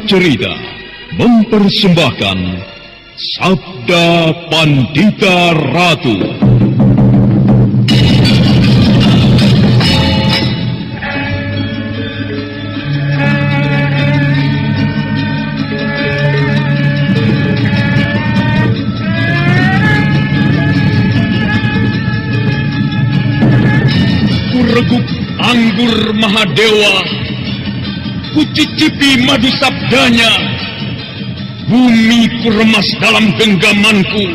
Cerita mempersembahkan Sabda Pandita Ratu. Kureguk anggur Mahadewa, kucicipi madu sabdanya. Bumi kuremas dalam genggamanku,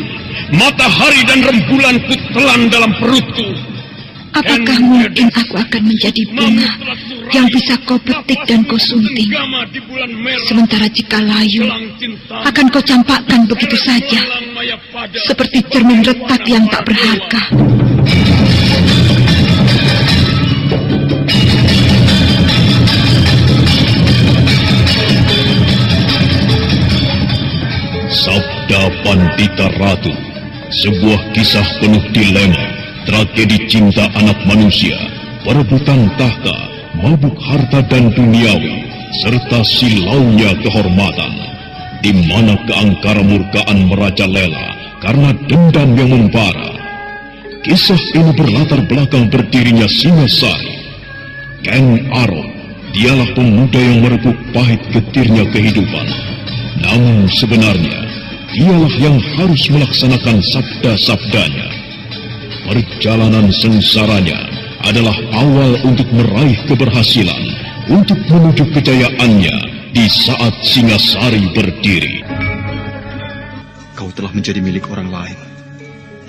matahari dan rembulan kutelan dalam perutku. Apakah mungkin aku akan menjadi bunga yang bisa kau petik dan kau sunting? Sementara jika layu, akan kau campakkan begitu saja, seperti cermin retak yang tak berharga. Sabda Pandita Ratu, sebuah kisah penuh dilema, tragedi cinta anak manusia, perebutan tahta, mabuk harta dan duniawi, serta silaunya kehormatan, di mana keangkara murkaan merajalela karena dendam yang membara. Kisah ini berlatar belakang berdirinya Singasari. Ken Arok, dialah pemuda yang merebut pahit getirnya kehidupan. Namun sebenarnya, dialah yang harus melaksanakan sabda-sabdanya. Perjalanan sengsaranya adalah awal untuk meraih keberhasilan, untuk menuju kejayaannya di saat Singasari berdiri. Kau telah menjadi milik orang lain.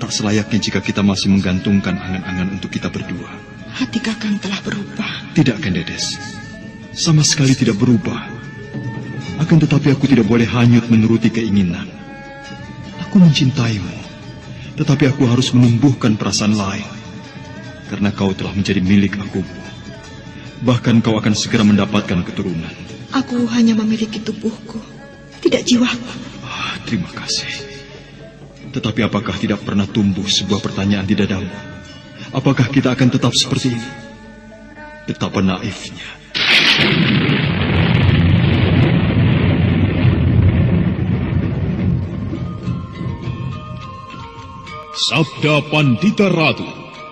Tak selayaknya jika kita masih menggantungkan angan-angan untuk kita berdua. Hati Kakang telah berubah. Tidak, Kendedes. Sama sekali tidak berubah. Akan tetapi aku tidak boleh hanyut menuruti keinginan. Aku mencintaimu, tetapi aku harus menumbuhkan perasaan lain. Karena kau telah menjadi milik aku. Bahkan kau akan segera mendapatkan keturunan. Aku hanya memiliki tubuhku, tidak jiwaku. Terima kasih. Tetapi apakah tidak pernah tumbuh sebuah pertanyaan di dadamu? Apakah kita akan tetap seperti ini? Betapa naifnya. Sabda Pandita Ratu,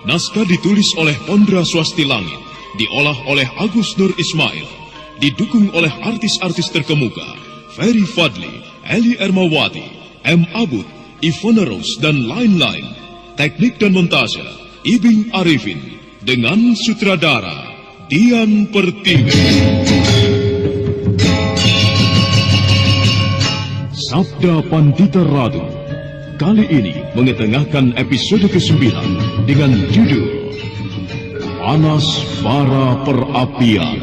naskah ditulis oleh Pondra Swasti Langit, diolah oleh Agus Nur Ismail, didukung oleh artis-artis terkemuka, Ferry Fadli, Eli Ermawati, M. Abud, Ivona Rose, dan lain-lain. Teknik dan montase, Ibing Arifin, dengan sutradara Dian Pertiwi. Sabda Pandita Ratu kali ini mengetengahkan episode ke-9 dengan judul Panas Bara Perapian,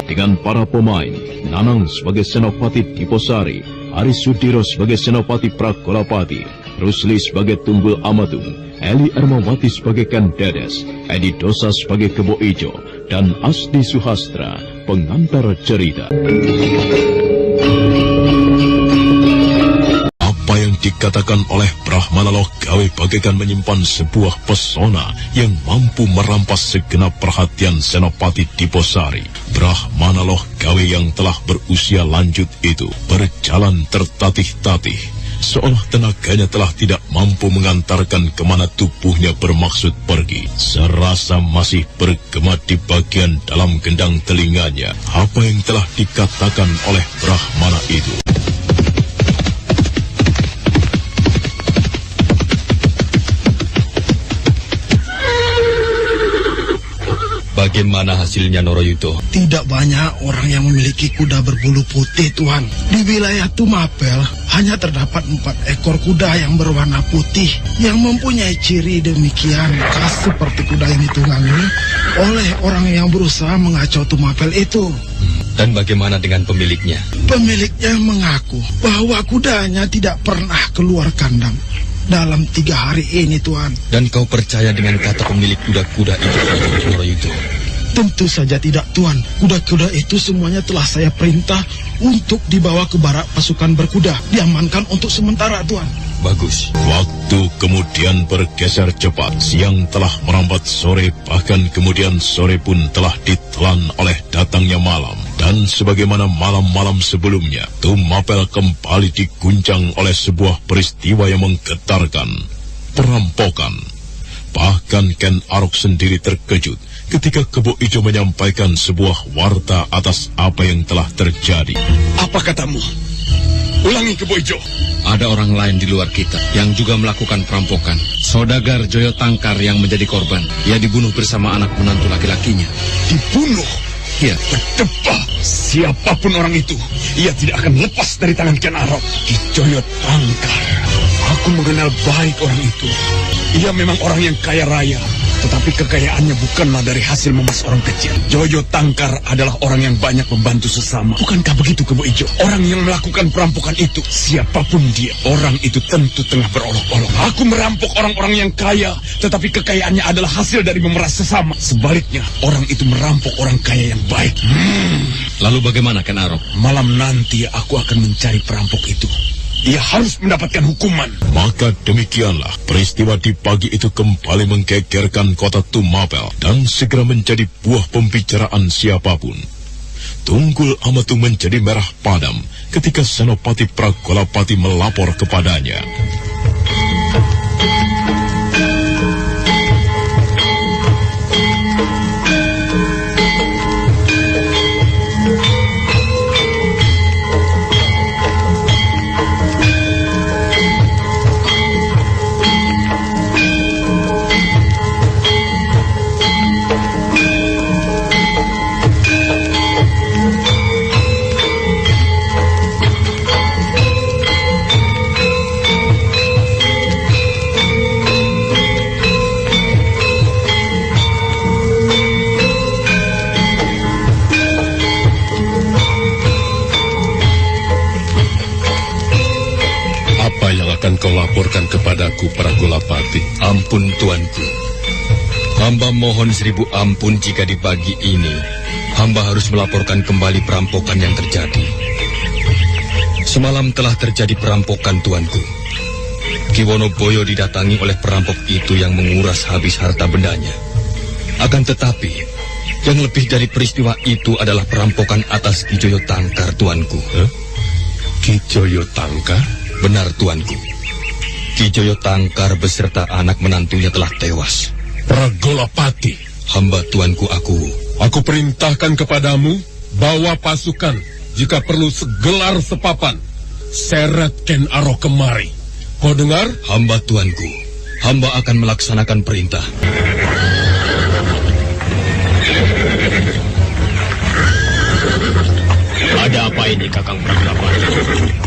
dengan para pemain Nanang sebagai Senopati Diposari, Aris Sudiro sebagai Senopati Prakolapati, Rusli sebagai Tunggul Amatung, Eli Ermawati sebagai Kendedes, Edi Dosa sebagai Kebo Ijo, dan Asdi Suhastra pengantar cerita. Apa yang dikatakan oleh Brahmana Loh Gawe bagaikan menyimpan sebuah pesona yang mampu merampas segenap perhatian Senopati Diposari. Brahmana Loh Gawe yang telah berusia lanjut itu berjalan tertatih-tatih, seolah tenaganya telah tidak mampu mengantarkan kemana tubuhnya bermaksud pergi. Serasa masih bergema di bagian dalam gendang telinganya apa yang telah dikatakan oleh Brahmana itu. Bagaimana hasilnya, Noroyudo? Tidak banyak orang yang memiliki kuda berbulu putih, Tuan. Di wilayah Tumapel hanya terdapat 4 ekor kuda yang berwarna putih yang mempunyai ciri demikian khas seperti kuda yang ditunggangi oleh orang yang berusaha mengacau Tumapel itu. Dan bagaimana dengan pemiliknya? Pemiliknya mengaku bahwa kudanya tidak pernah keluar kandang dalam 3 hari ini, Tuan. Dan kau percaya dengan kata pemilik kuda-kuda itu, Noroyudo? Tentu saja tidak, Tuan. Kuda-kuda itu semuanya telah saya perintah untuk dibawa ke barak pasukan berkuda, diamankan untuk sementara, Tuan. Bagus. Waktu kemudian bergeser cepat. Siang telah merambat sore, bahkan kemudian sore pun telah ditelan oleh datangnya malam. Dan sebagaimana malam-malam sebelumnya, Tumapel kembali diguncang oleh sebuah peristiwa yang menggetarkan. Perampokan. Bahkan Ken Arok sendiri terkejut ketika Kebo Ijo menyampaikan sebuah warta atas apa yang telah terjadi. Apa katamu? Ulangi, Kebo Ijo. Ada orang lain di luar kita yang juga melakukan perampokan. Saudagar Joyo Tangkar yang menjadi korban. Ia dibunuh bersama anak menantu laki-lakinya. Dibunuh? Iya. Berdebah. Siapapun orang itu, ia tidak akan lepas dari tangan Ken Arok. Ki Joyo Tangkar. Aku mengenal baik orang itu. Ia memang orang yang kaya raya, tetapi kekayaannya bukanlah dari hasil memas orang kecil. Joyo Tangkar adalah orang yang banyak membantu sesama. Bukankah begitu, Kebo Ijo? Orang yang melakukan perampokan itu, siapapun dia, orang itu tentu tengah berolok-olok. Aku merampok orang-orang yang kaya, tetapi kekayaannya adalah hasil dari memeras sesama. Sebaliknya, orang itu merampok orang kaya yang baik. Lalu bagaimana, Ken Arok? Malam nanti aku akan mencari perampok itu. Ia harus mendapatkan hukuman. Maka demikianlah peristiwa di pagi itu kembali menggegerkan kota Tumapel dan segera menjadi buah pembicaraan siapapun. Tunggul Amatu menjadi merah padam ketika Senopati Pragolapati melapor kepadanya. Kau laporkan kepadaku, Pragolapati. Ampun, tuanku. Hamba mohon 1000 ampun jika di pagi ini hamba harus melaporkan kembali perampokan yang terjadi. Semalam telah terjadi perampokan, tuanku. Ki Wonoboyo didatangi oleh perampok itu yang menguras habis harta bendanya. Akan tetapi, yang lebih dari peristiwa itu adalah perampokan atas Ki Joyo Tangkar, tuanku. Ki Joyo Tangkar? Benar, tuanku. Ki Joyo Tangkar beserta anak menantunya telah tewas. Pragolapati. Hamba tuanku Aku perintahkan kepadamu, bawa pasukan. Jika perlu segelar sepapan. Seret Ken Arok kemari. Kau dengar? Hamba tuanku. Hamba akan melaksanakan perintah. Ada apa ini, Kakang Pragolapati?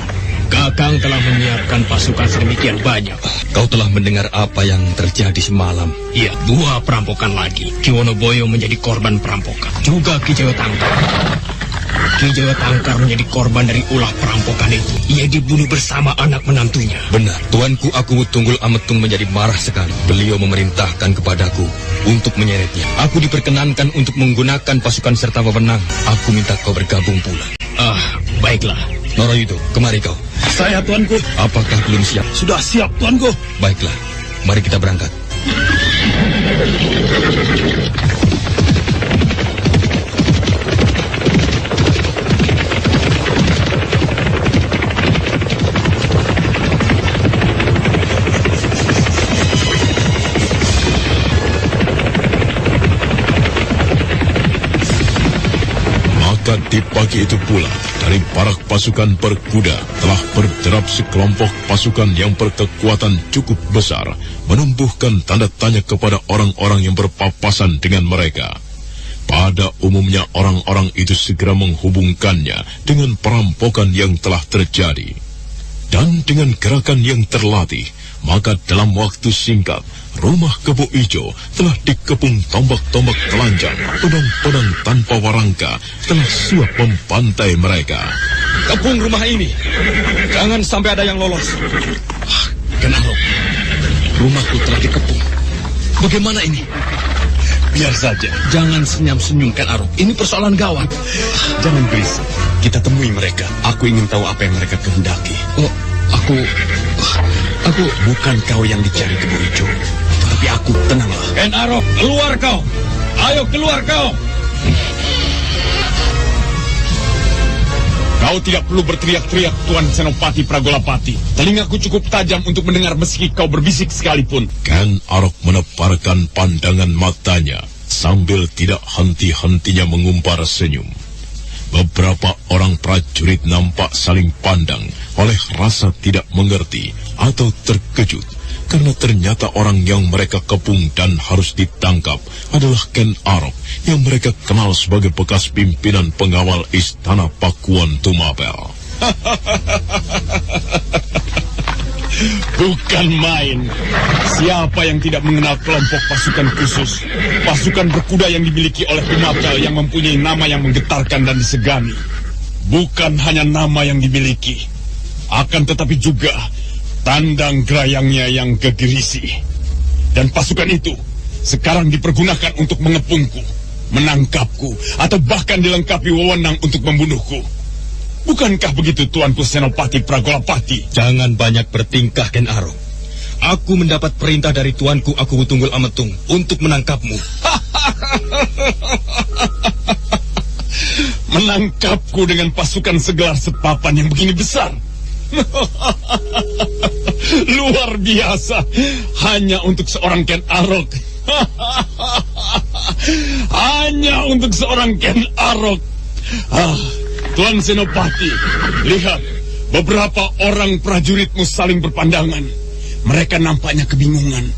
Kakang telah menyiapkan pasukan sedemikian banyak. Kau telah mendengar apa yang terjadi semalam? Iya, 2 perampokan lagi. Ki Wonoboyo menjadi korban perampokan. Juga Ki Joyo Tangkar. Ki Joyo Tangkar menjadi korban dari ulah perampokan itu. Ia dibunuh bersama anak menantunya. Benar, tuanku Aku Tunggul Ametung menjadi marah sekali. Beliau memerintahkan kepadaku untuk menyeretnya. Aku diperkenankan untuk menggunakan pasukan serta wewenang. Aku minta kau bergabung pula. Baiklah. Noroyudo, kemari kau. Saya, tuanku. Apakah belum siap? Sudah siap, tuanku. Baiklah, mari kita berangkat. Di pagi itu pula, dari barak pasukan berkuda telah berderap sekelompok pasukan yang berkekuatan cukup besar, menumbuhkan tanda tanya kepada orang-orang yang berpapasan dengan mereka. Pada umumnya orang-orang itu segera menghubungkannya dengan perampokan yang telah terjadi. Dan dengan gerakan yang terlatih, maka dalam waktu singkat, rumah Kebo Ijo telah dikepung tombak-tombak telanjang, pedang-pedang tanpa warangka telah siap membantai mereka. Kepung rumah ini, jangan sampai ada yang lolos. Ken Arok, rumahku telah dikepung. Bagaimana ini? Biar saja. Jangan senyum-senyum, Ken Arok. Ini persoalan gawat. Jangan berisik. Kita temui mereka. Aku ingin tahu apa yang mereka kehendaki. Bukan kau yang dicari Kebo Ijo, tapi aku. Tenanglah. Ken Arok, keluar kau. Ayo keluar kau. Kau tidak perlu berteriak-teriak, Tuan Senopati Pragolapati. Telingaku cukup tajam untuk mendengar meski kau berbisik sekalipun. Ken Arok meneparkan pandangan matanya sambil tidak henti-hentinya mengumpar senyum. Beberapa orang prajurit nampak saling pandang oleh rasa tidak mengerti atau terkejut karena ternyata orang yang mereka kepung dan harus ditangkap adalah Ken Arok yang mereka kenal sebagai bekas pimpinan pengawal Istana Pakuan Tumapel. Bukan main. Siapa yang tidak mengenal kelompok pasukan khusus, pasukan berkuda yang dimiliki oleh Tumapel yang mempunyai nama yang menggetarkan dan disegani. Bukan hanya nama yang dimiliki, akan tetapi juga tandang gerayangnya yang kegerisi. Dan pasukan itu sekarang dipergunakan untuk mengepungku, menangkapku, atau bahkan dilengkapi wewenang untuk membunuhku. Bukankah begitu, Tuanku Senopati Pragolapati? Jangan banyak bertingkah, Ken Arok. Aku mendapat perintah dari Tuanku Aku Tunggul Ametung untuk menangkapmu. Menangkapku dengan pasukan segelar sepapan yang begini besar? Luar biasa. Hanya untuk seorang Ken Arok. Hanya untuk seorang Ken Arok. Tuan Senopati, lihat, beberapa orang prajuritmu saling berpandangan. Mereka nampaknya kebingungan.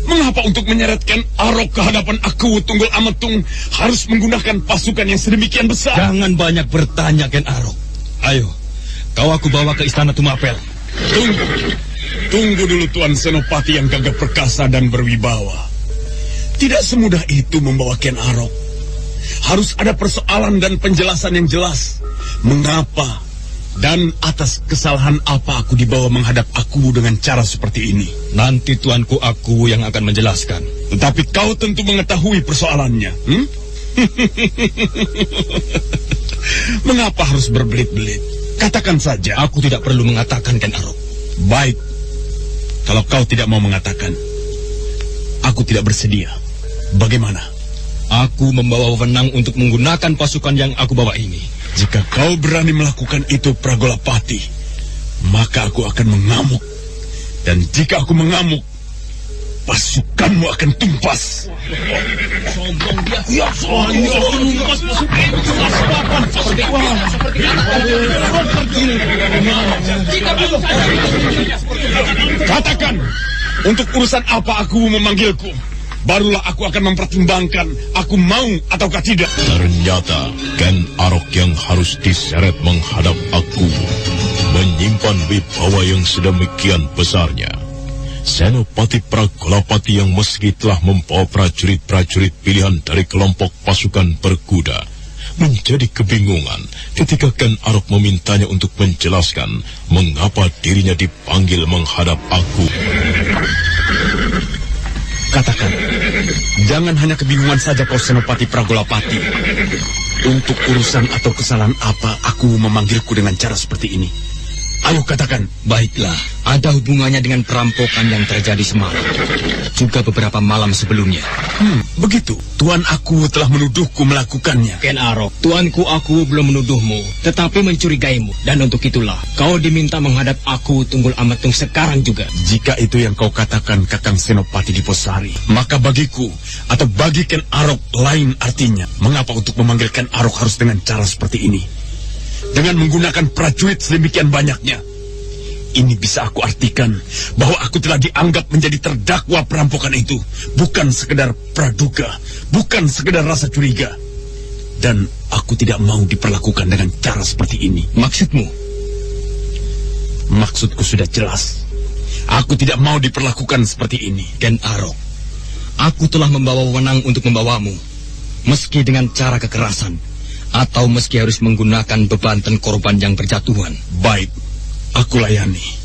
Mengapa untuk menyeret Ken Arok ke hadapan Aku Tunggul Ametung harus menggunakan pasukan yang sedemikian besar? Jangan banyak bertanya, Ken Arok. Ayo, kau aku bawa ke Istana Tumapel. Tunggu dulu, Tuan Senopati yang gagah perkasa dan berwibawa. Tidak semudah itu membawa Ken Arok. Harus ada persoalan dan penjelasan yang jelas. Mengapa dan atas kesalahan apa aku dibawa menghadap Aku dengan cara seperti ini? Nanti Tuanku Aku yang akan menjelaskan. Tetapi kau tentu mengetahui persoalannya. Mengapa harus berbelit-belit? Katakan saja. Aku tidak perlu mengatakan, Ken Arok. Baik. Kalau kau tidak mau mengatakan, aku tidak bersedia. Bagaimana? Aku membawa wewenang untuk menggunakan pasukan yang aku bawa ini. Jika kau berani melakukan itu, Pragolapati, maka aku akan mengamuk. Dan jika aku mengamuk, pasukanmu akan tumpas. Sombong dia. Ya, sombong. Tumpas pasukan. Seperti Katakan, untuk urusan apa aku memanggilku? Barulah aku akan mempertimbangkan aku mau ataukah tidak. Ternyata Ken Arok yang harus diseret menghadap Aku menyimpan wibawa yang sedemikian besarnya. Senopati Pragolapati yang meski telah membawa prajurit-prajurit pilihan dari kelompok pasukan berkuda menjadi kebingungan ketika Ken Arok memintanya untuk menjelaskan mengapa dirinya dipanggil menghadap Aku. Katakan, jangan hanya kebingungan saja kau Senopati Pragolapati. Untuk urusan atau kesalahan apa aku memanggilku dengan cara seperti ini? Ayo katakan. Baiklah, ada hubungannya dengan perampokan yang terjadi semalam. Juga beberapa malam sebelumnya. Begitu. Tuan Aku telah menuduhku melakukannya. Ken Arok, Tuanku Aku belum menuduhmu, tetapi mencurigaimu. Dan untuk itulah, kau diminta menghadap Aku Tunggul Ametung sekarang juga. Jika itu yang kau katakan, Kakang Senopati Diposari, maka bagiku, atau bagi Ken Arok lain artinya. Mengapa untuk memanggil Ken Arok harus dengan cara seperti ini? Dengan menggunakan prajurit sedemikian banyaknya. Ini bisa aku artikan bahwa aku telah dianggap menjadi terdakwa perampokan itu. Bukan sekedar praduga, bukan sekedar rasa curiga. Dan aku tidak mau diperlakukan dengan cara seperti ini. Maksudmu? Maksudku sudah jelas. Aku tidak mau diperlakukan seperti ini. Ken Arok, aku telah membawa wewenang untuk membawamu. Meski dengan cara kekerasan, atau meski harus menggunakan bebanten korban yang berjatuhan. Baik, aku layani.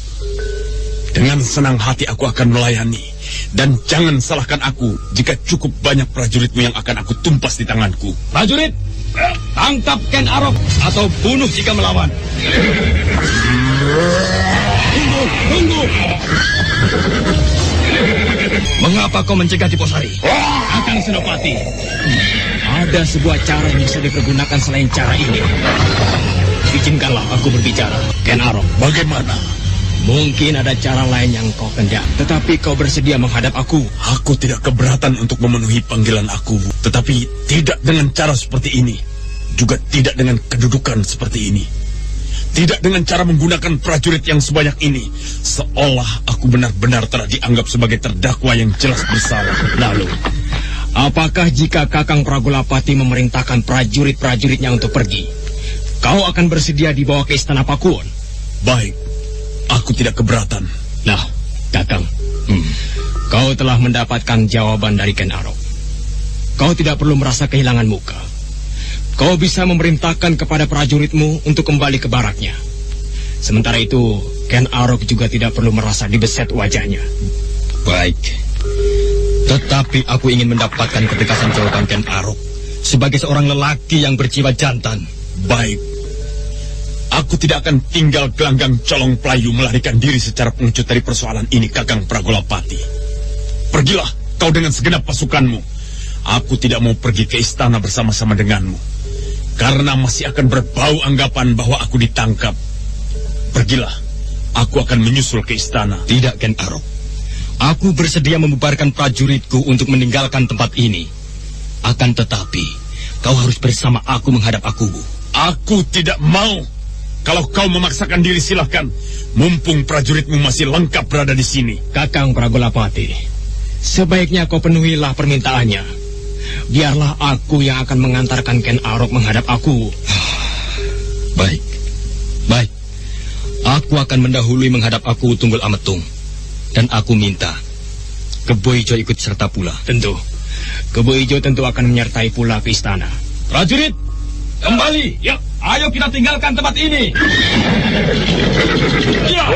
Dengan senang hati aku akan melayani. Dan jangan salahkan aku jika cukup banyak prajuritmu yang akan aku tumpas di tanganku. Prajurit, tangkap Ken Arok atau bunuh jika melawan. Tunggu. Mengapa kau mencegah Diposari? Kakang Senopati, ada sebuah cara yang bisa dipergunakan selain cara ini. Izinkanlah aku berbicara, Ken Arok. Bagaimana? Mungkin ada cara lain yang kau kendaki, tetapi kau bersedia menghadap aku. Aku tidak keberatan untuk memenuhi panggilan aku, tetapi tidak dengan cara seperti ini. Juga tidak dengan kedudukan seperti ini. Tidak dengan cara menggunakan prajurit yang sebanyak ini. Seolah aku benar-benar telah dianggap sebagai terdakwa yang jelas bersalah. Lalu, apakah jika Kakang Pragolapati memerintahkan prajurit-prajuritnya untuk pergi, kau akan bersedia dibawa ke Istana Pakuwon? Baik, aku tidak keberatan. Nah, Kakang, kau telah mendapatkan jawaban dari Ken Arok. Kau tidak perlu merasa kehilangan muka. Kau bisa memerintahkan kepada prajuritmu untuk kembali ke baraknya. Sementara itu, Ken Arok juga tidak perlu merasa dibeset wajahnya. Baik. Tetapi aku ingin mendapatkan ketegasan jawaban Ken Arok sebagai seorang lelaki yang berjiwa jantan. Baik. Aku tidak akan tinggal gelanggang colong pelayu melarikan diri secara pengecut dari persoalan ini, Kakang Pragolapati. Pergilah kau dengan segenap pasukanmu. Aku tidak mau pergi ke istana bersama-sama denganmu. Karena masih akan berbau anggapan bahwa aku ditangkap. Pergilah, aku akan menyusul ke istana. Tidak, Ken Arok. Aku bersedia membubarkan prajuritku untuk meninggalkan tempat ini. Akan tetapi, kau harus bersama aku menghadap aku. Aku tidak mau. Kalau kau memaksakan diri, silahkan. Mumpung prajuritmu masih lengkap berada di sini. Kakang Pragolapati, sebaiknya kau penuhilah permintaannya. Biarlah aku yang akan mengantarkan Ken Arok menghadap aku. Baik. Baik. Aku akan mendahului menghadap aku Tunggul Ametung. Dan aku minta Kebo Ijo ikut serta pula. Tentu. Kebo Ijo tentu akan menyertai pula ke istana. Prajurit, kembali. Ya, ayo kita tinggalkan tempat ini. Ya.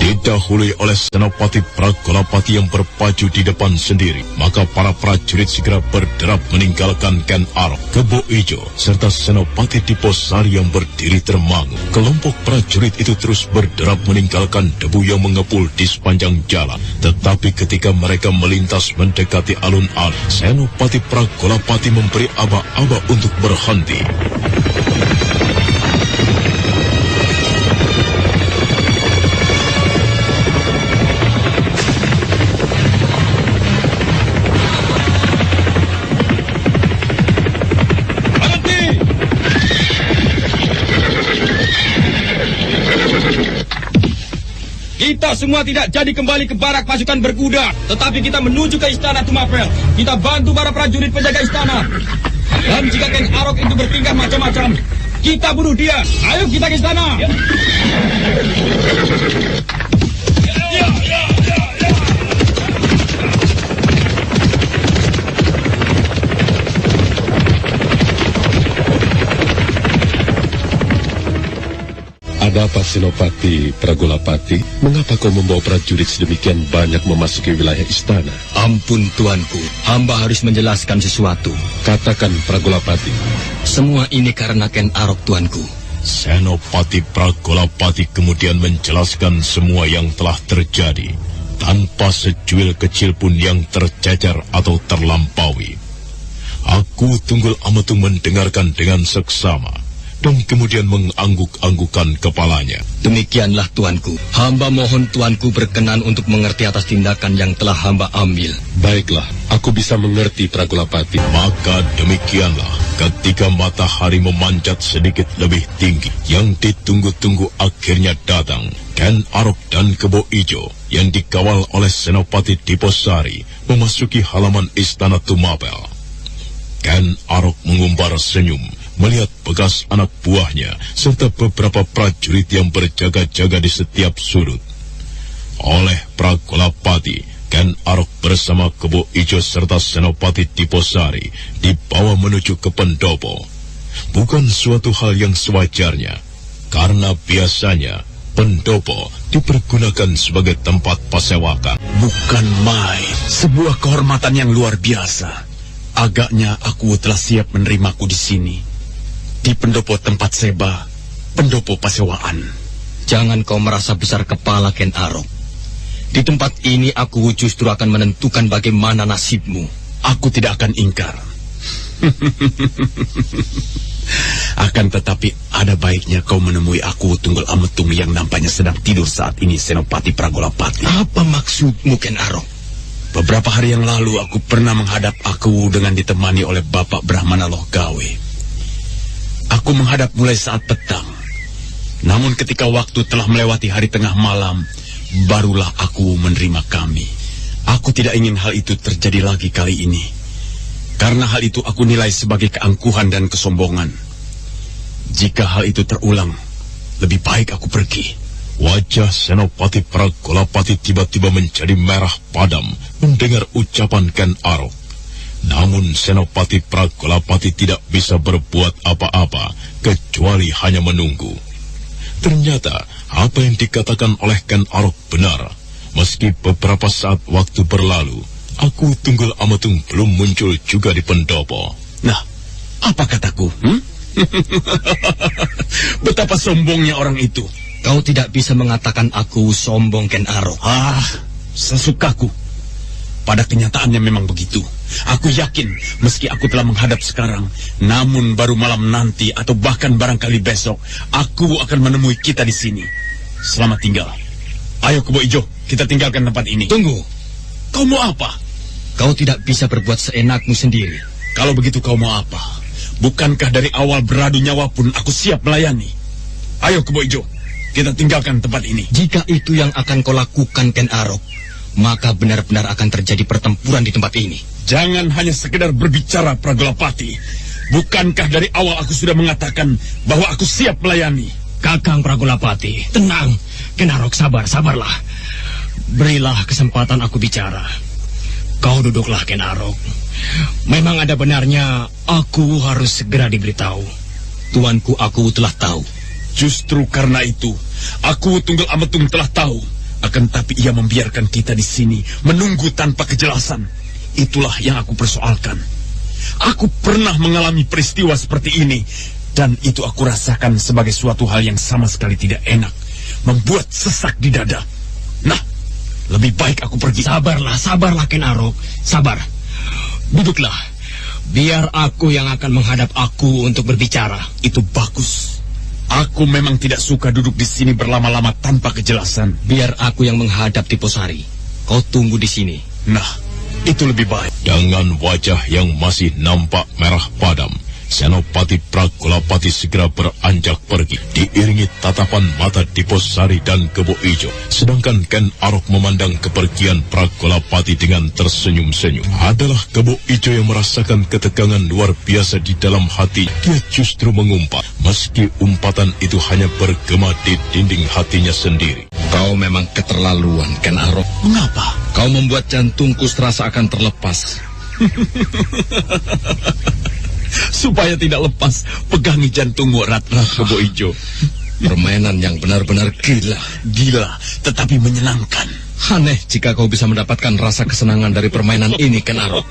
Didahului oleh Senopati Pragolapati yang berpacu di depan sendiri, maka para prajurit segera berderap meninggalkan Ken Arok, Kebo Ijo, serta Senopati Diposari yang berdiri termangu. Kelompok prajurit itu terus berderap meninggalkan debu yang mengepul di sepanjang jalan. Tetapi ketika mereka melintas mendekati alun-alun, Senopati Pragolapati memberi aba-aba untuk berhenti. Kita semua tidak jadi kembali ke barak pasukan berkuda, tetapi kita menuju ke istana Tumapel. Kita bantu para prajurit penjaga istana. Dan jika Ken Arok itu bertingkah macam-macam, kita bunuh dia. Ayo kita ke istana. Ada apa, Senopati Pragolapati? Mengapa kau membawa prajurit sedemikian banyak memasuki wilayah istana? Ampun, tuanku. Hamba harus menjelaskan sesuatu. Katakan, Pragolapati. Semua ini karena Ken Arok, tuanku. Senopati Pragolapati kemudian menjelaskan semua yang telah terjadi, tanpa secuil kecil pun yang tercecer atau terlampaui. Aku Tunggul Ametung mendengarkan dengan seksama, dan kemudian mengangguk-anggukan kepalanya. Demikianlah, tuanku. Hamba mohon tuanku berkenan untuk mengerti atas tindakan yang telah hamba ambil. Baiklah, aku bisa mengerti, Pragolapati. Maka demikianlah, ketika matahari memanjat sedikit lebih tinggi, yang ditunggu-tunggu akhirnya datang. Ken Arok dan Kebo Ijo yang dikawal oleh Senopati Diposari memasuki halaman istana Tumapel. Ken Arok mengumbar senyum melihat bekas anak buahnya serta beberapa prajurit yang berjaga-jaga di setiap sudut. Oleh Pragolapati, Ken Arok bersama Kebo Ijo serta Senopati Diposari dibawa menuju ke pendopo. Bukan suatu hal yang sewajarnya, karena biasanya pendopo dipergunakan sebagai tempat pasewakan. Bukan main, sebuah kehormatan yang luar biasa. Agaknya aku telah siap menerimaku di sini, di pendopo tempat seba, pendopo pasewaan. Jangan kau merasa besar kepala, Ken Arok. Di tempat ini aku justru akan menentukan bagaimana nasibmu. Aku tidak akan ingkar. Akan tetapi ada baiknya kau menemui aku Tunggul Ametung yang nampaknya sedang tidur saat ini, Senopati Pragolapati. Apa maksudmu, Ken Arok? Beberapa hari yang lalu aku pernah menghadap aku dengan ditemani oleh Bapak Brahmana Loh Gawe. Aku menghadap mulai saat petang. Namun ketika waktu telah melewati hari tengah malam, barulah aku menerima kami. Aku tidak ingin hal itu terjadi lagi kali ini. Karena hal itu aku nilai sebagai keangkuhan dan kesombongan. Jika hal itu terulang, lebih baik aku pergi. Wajah Senopati Pragolapati tiba-tiba menjadi merah padam mendengar ucapan Ken Arok. Namun Senopati Pragolapati tidak bisa berbuat apa-apa kecuali hanya menunggu. Ternyata apa yang dikatakan oleh Ken Arok benar. Meski beberapa saat waktu berlalu, aku Tunggul Ametung belum muncul juga di pendopo. Nah, apa kataku? Betapa sombongnya orang itu. Kau tidak bisa mengatakan aku sombong, Ken Arok. Sesukaku. Pada kenyataannya memang begitu. Aku yakin, meski aku telah menghadap sekarang, namun baru malam nanti atau bahkan barangkali besok, aku akan menemui kita di sini. Selamat tinggal. Ayo Kebo Ijo, kita tinggalkan tempat ini. Tunggu. Kau mau apa? Kau tidak bisa berbuat seenakmu sendiri. Kalau begitu kau mau apa? Bukankah dari awal beradu nyawa pun aku siap melayani? Ayo Kebo Ijo, kita tinggalkan tempat ini. Jika itu yang akan kau lakukan, Ken Arok, maka benar-benar akan terjadi pertempuran di tempat ini. Jangan hanya sekedar berbicara, Pragolapati. Bukankah dari awal aku sudah mengatakan bahwa aku siap melayani? Kakang Pragolapati, tenang. Ken Arok, sabarlah. Berilah kesempatan aku bicara. Kau duduklah, Ken Arok. Memang ada benarnya aku harus segera diberitahu. Tuanku, aku telah tahu. Justru karena itu, aku Tunggul Ametung telah tahu. Akan tapi ia membiarkan kita di sini menunggu tanpa kejelasan. Itulah yang aku persoalkan. Aku pernah mengalami peristiwa seperti ini, dan itu aku rasakan sebagai suatu hal yang sama sekali tidak enak, membuat sesak di dada. Nah, lebih baik aku pergi. Sabarlah Ken Arok, sabar. Duduklah. Biar aku yang akan menghadap aku untuk berbicara. Itu bagus. Aku memang tidak suka duduk di sini berlama-lama tanpa kejelasan. Biar aku yang menghadap Tiposari. Kau tunggu di sini. Nah, itu lebih baik. Dengan wajah yang masih nampak merah padam, Senopati Pragolapati segera beranjak pergi, diiringi tatapan mata Tiposari dan Kebo Ijo. Sedangkan Ken Arok memandang kepergian Pragolapati dengan tersenyum-senyum. Adalah Kebo Ijo yang merasakan ketegangan luar biasa di dalam hati. Dia justru mengumpat, meski umpatan itu hanya bergema di dinding hatinya sendiri. Kau memang keterlaluan, Ken Arok. Mengapa? Kau membuat jantungku serasa akan terlepas. Supaya tidak lepas, pegangi jantungmu erat-erat, Kebo Ijo. Permainan yang benar-benar gila. Gila, tetapi menyenangkan. Aneh jika kau bisa mendapatkan rasa kesenangan dari permainan ini, Ken Arok.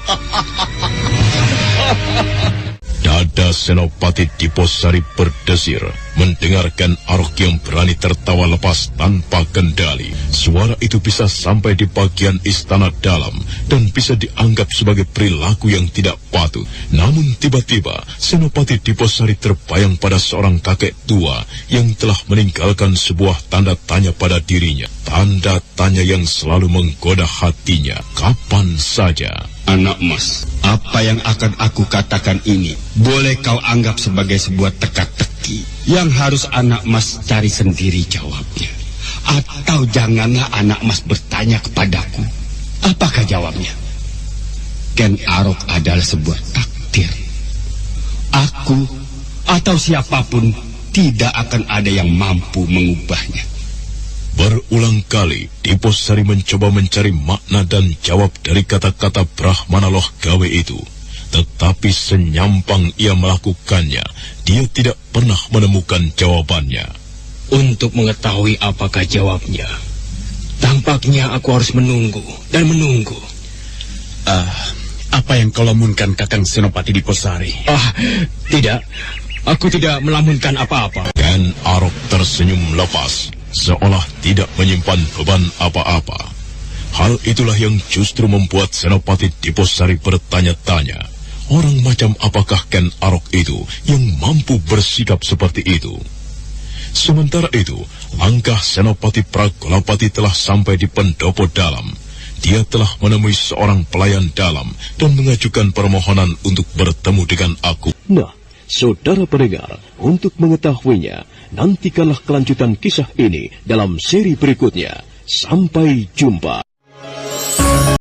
Dada Senopati Tiposari berdesir mendengarkan Arok yang berani tertawa lepas tanpa kendali. Suara itu bisa sampai di bagian istana dalam dan bisa dianggap sebagai perilaku yang tidak patut. Namun tiba-tiba Senopati Tiposari terbayang pada seorang kakek tua yang telah meninggalkan sebuah tanda tanya pada dirinya. Tanda tanya yang selalu menggoda hatinya kapan saja. Anak Mas, apa yang akan aku katakan ini boleh kau anggap sebagai sebuah teka-teki yang harus anak Mas cari sendiri jawabnya. Atau janganlah anak Mas bertanya kepadaku. Apakah jawabnya? Ken Arok adalah sebuah takdir. Aku atau siapapun tidak akan ada yang mampu mengubahnya. Berulang kali, Tiposari mencoba mencari makna dan jawab dari kata-kata Brahmana Loh Gawe itu. Tetapi senyampang ia melakukannya, dia tidak pernah menemukan jawabannya. Untuk mengetahui apakah jawabnya, tampaknya aku harus menunggu dan menunggu. Apa yang kau lamunkan, Kakang Senopati Tiposari? Tidak. Aku tidak melamunkan apa-apa. Ken Arok tersenyum lepas. seolah tidak menyimpan beban apa-apa. Hal itulah yang justru membuat Senopati Diposari bertanya-tanya, orang macam apakah Ken Arok itu yang mampu bersikap seperti itu? Sementara itu, langkah Senopati Pragolapati telah sampai di pendopo dalam. Dia telah menemui seorang pelayan dalam dan mengajukan permohonan untuk bertemu dengan aku. Nah, saudara pendengar, untuk mengetahuinya, nantikanlah kelanjutan kisah ini dalam seri berikutnya. Sampai jumpa.